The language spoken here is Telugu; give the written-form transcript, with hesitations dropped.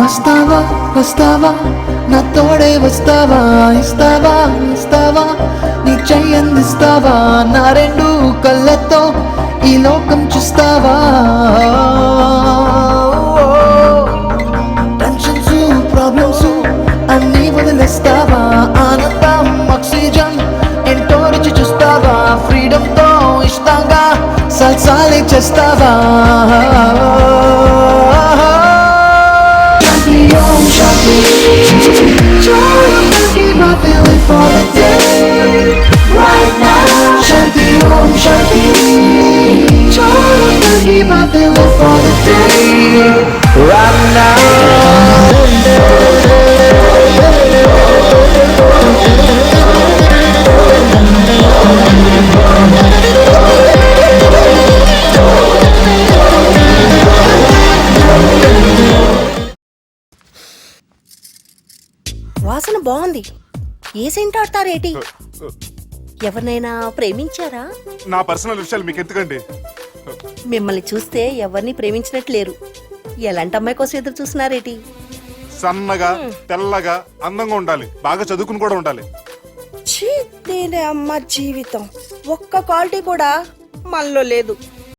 వస్తావా వస్తావా నా తోడే వస్తావా ఇస్తావా ఇస్తావా నీ చెయ్యందిస్తావా నా రెండు కళ్ళతో ఈ లోకం చూస్తావా టెన్షన్స్ ప్రాబ్లమ్స్ అన్నీ వదిలేస్తావా ఆనందం ఆక్సిజన్ ఎంతో రుచి చూస్తావా ఫ్రీడమ్ తో ఇష్టంగా సల్సాలే చేస్తావా Om Shanti, Shanti, my feeling for the day. Right now, Shanti, Om Shanti, Shanti, my feeling for the day. Right now. వాసన బాగుంది. ఏ సెంట్ ఆడతారేటి? ఎవరినైనా ప్రేమించారా? నా పర్సనల్ విషయాలు మీకు ఎందుకండి? మిమ్మల్ని చూస్తే ఎవరిని ప్రేమించినట్లేరు. ఎలాంటి అమ్మాయి కోసం ఎదురు చూస్తున్నారేటి? సన్నగా తెల్లగా అందంగా ఉండాలి, బాగా చదువుకుని కూడా ఉండాలి. దీని అమ్మ జీవితం ఒక్క క్వాలిటీ కూడా మనలో లేదు.